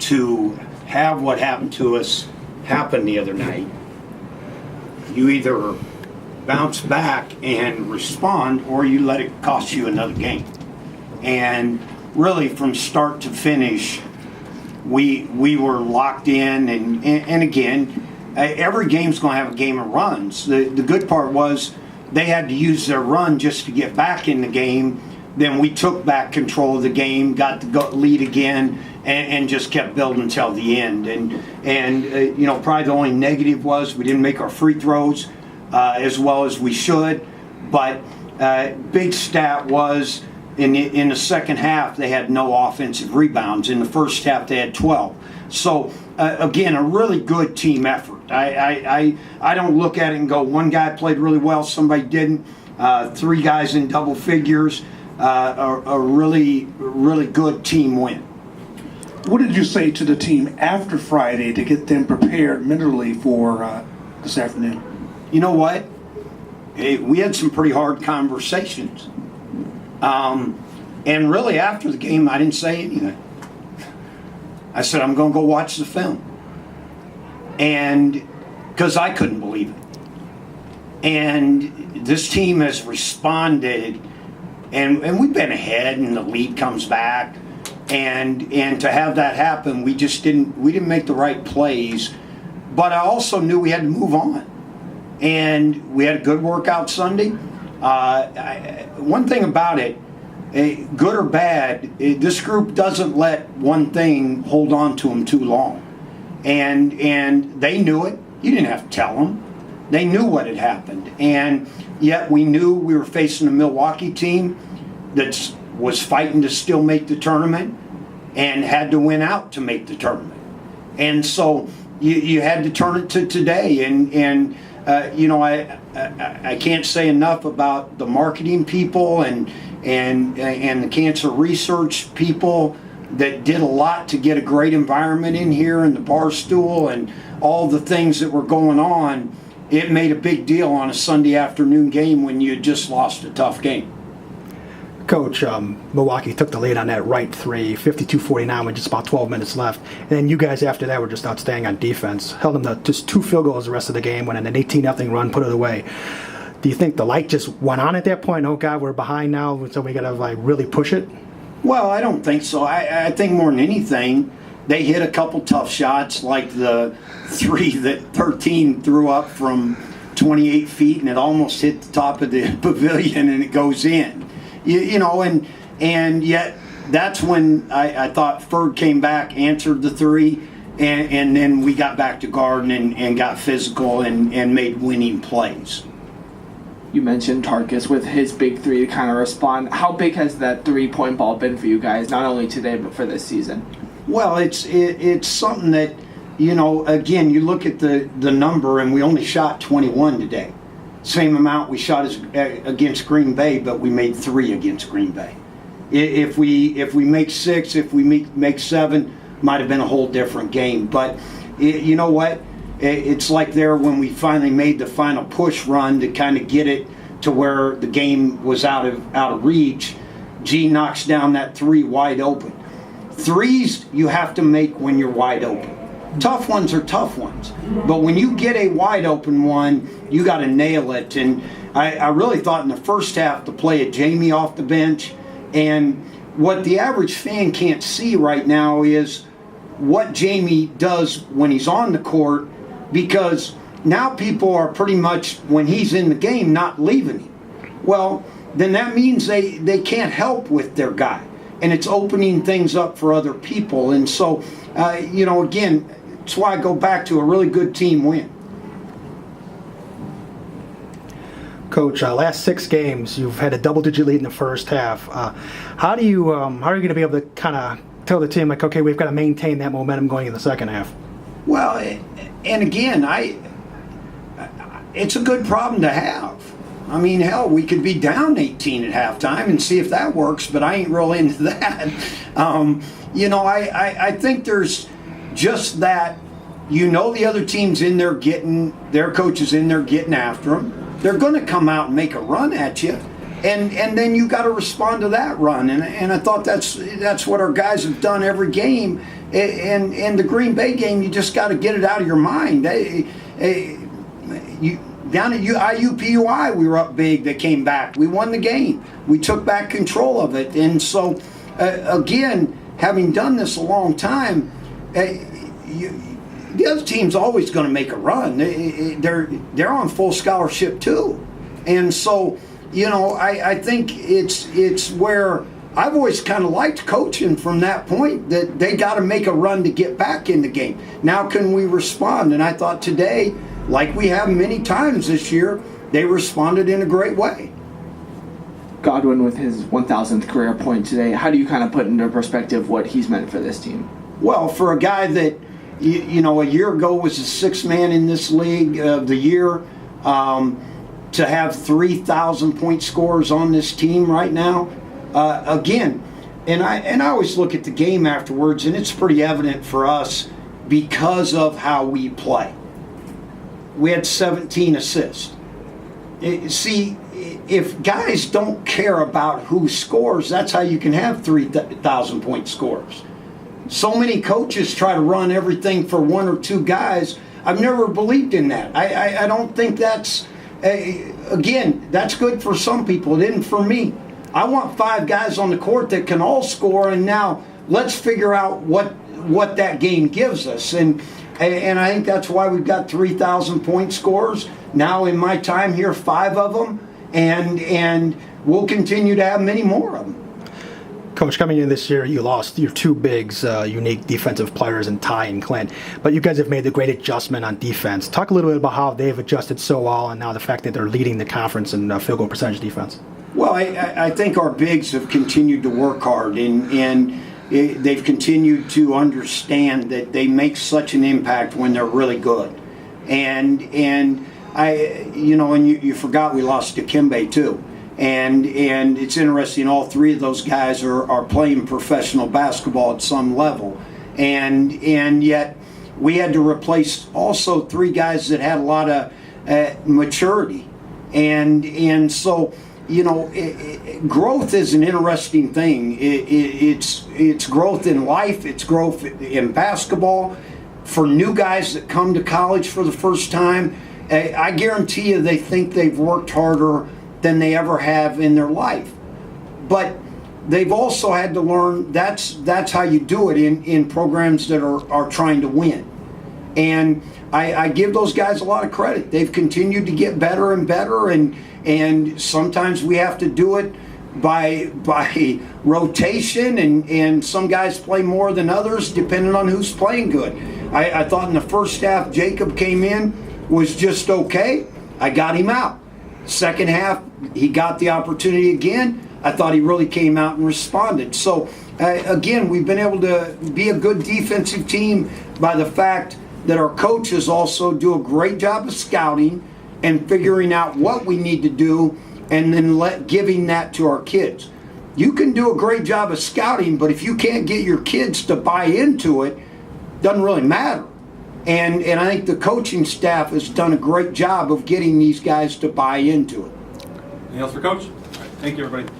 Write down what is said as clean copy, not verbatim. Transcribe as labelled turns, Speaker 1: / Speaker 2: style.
Speaker 1: to have what happened to us happen the other night, you either bounce back and respond, or you let it cost you another game. And really, from start to finish, we were locked in. And again, every game's going to have a game of runs. The good part was they had to use their run just to get back in the game. Then we took back control of the game, got the lead again, and just kept building until the end. And probably the only negative was we didn't make our free throws as well as we should. But big stat was in the second half they had no offensive rebounds. In the first half they had 12. So again, a really good team effort. I don't look at it and go, one guy played really well, somebody didn't. Three guys in double figures. A really, really good team win.
Speaker 2: What did you say to the team after Friday to get them prepared mentally for this afternoon?
Speaker 1: You know what? We had some pretty hard conversations. And really after the game, I didn't say anything. I said, I'm going to go watch the film. And because I couldn't believe it. And this team has responded. And we've been ahead, and the lead comes back, and to have that happen, we didn't make the right plays. But I also knew we had to move on, and we had a good workout Sunday. One thing about it, good or bad, this group doesn't let one thing hold on to them too long, and they knew it. You didn't have to tell them. They knew what had happened, and yet we knew we were facing a Milwaukee team that was fighting to still make the tournament and had to win out to make the tournament. And so you had to turn it to today. And I can't say enough about the marketing people and the cancer research people that did a lot to get a great environment in here, and the bar stool and all the things that were going on. It made a big deal on a Sunday afternoon game when you had just lost a tough game.
Speaker 3: Coach, Milwaukee took the lead on that right three, 52-49 with just about 12 minutes left. And then you guys after that were just outstanding on defense. Held them to just 2 field goals the rest of the game, went on an 18-0 run, put it away. Do you think the light just went on at that point? Oh, God, we're behind now, so we got to really push it?
Speaker 1: Well, I don't think so. I think more than anything, they hit a couple tough shots, like the 3 that 13 threw up from 28 feet, and it almost hit the top of the pavilion, and it goes in. And yet that's when I thought Ferd came back, answered the 3, and then we got back to Garden and got physical and made winning plays.
Speaker 4: You mentioned Tarkus with his big 3 to kind of respond. How big has that 3-point ball been for you guys, not only today but for this season?
Speaker 1: Well, it's something that, again, you look at the number, and we only shot 21 today. Same amount we shot against Green Bay, but we made 3 against Green Bay. If we make 6, if we make 7, might have been a whole different game. But you know what? It's like there when we finally made the final push run to kind of get it to where the game was out of reach. G knocks down that 3 wide open. 3s you have to make when you're wide open. Tough ones are tough ones. But when you get a wide open one, you got to nail it. And I really thought in the first half to play a Jamie off the bench. And what the average fan can't see right now is what Jamie does when he's on the court, because now people are pretty much, when he's in the game, not leaving him. Well, then that means they can't help with their guy. And it's opening things up for other people. And so, again, that's why I go back to a really good team win.
Speaker 3: Coach, last 6 games, you've had a double-digit lead in the first half. How are you going to be able to kind of tell the team, like, okay, we've got to maintain that momentum going in the second half?
Speaker 1: Well, and again, it's a good problem to have. I mean, hell, we could be down 18 at halftime and see if that works, but I ain't real into that. I think there's just that, the other team's in there their coach is in there getting after them. They're going to come out and make a run at you. and then you got to respond to that run. And I thought that's what our guys have done every game. And the Green Bay game, you just got to get it out of your mind. Down at IUPUI, we were up big. They came back. We won the game. We took back control of it. And so, again, having done this a long time, the other team's always going to make a run. They're on full scholarship too. And so, I think it's where I've always kind of liked coaching from that point, that they got to make a run to get back in the game. Now can we respond? And I thought today, like we have many times this year, they responded in a great way.
Speaker 4: Godwin with his 1,000th career point today, how do you kind of put into perspective what he's meant for this team?
Speaker 1: Well, for a guy that, a year ago was the sixth man in this league of the year, to have 3,000 point scorers on this team right now, again, and I always look at the game afterwards, and it's pretty evident for us because of how we play. We had 17 assists. See, if guys don't care about who scores, that's how you can have 3,000 point scorers. So many coaches try to run everything for one or two guys. I've never believed in that. I don't think that's, again, that's good for some people. It isn't for me. I want 5 guys on the court that can all score, and now let's figure out what that game gives us. And I think that's why we've got 3,000 point scorers. Now in my time here, 5 of them, and we'll continue to have many more of them.
Speaker 3: Coach, coming in this year, you lost your 2 bigs, unique defensive players in Ty and Clint, but you guys have made the great adjustment on defense. Talk a little bit about how they've adjusted so well, and now the fact that they're leading the conference in field goal percentage defense.
Speaker 1: Well, I think our bigs have continued to work hard, and they've continued to understand that they make such an impact when they're really good. And you forgot we lost to Dikembe too. And it's interesting, all 3 of those guys are playing professional basketball at some level. And yet we had to replace also 3 guys that had a lot of maturity. And so, growth is an interesting thing. It's growth in life. It's growth in basketball. For new guys that come to college for the first time, I guarantee you they think they've worked harder than they ever have in their life. But they've also had to learn that's how you do it in programs that are trying to win. And I give those guys a lot of credit. They've continued to get better and better, and sometimes we have to do it by rotation, and some guys play more than others depending on who's playing good. I thought in the first half Jacob came in, was just okay. I got him out. Second half, he got the opportunity again. I thought he really came out and responded. So, again, we've been able to be a good defensive team by the fact that our coaches also do a great job of scouting and figuring out what we need to do, and then giving that to our kids. You can do a great job of scouting, but if you can't get your kids to buy into it, doesn't really matter. And I think the coaching staff has done a great job of getting these guys to buy into it.
Speaker 5: Anything else for Coach? All right, thank you, everybody.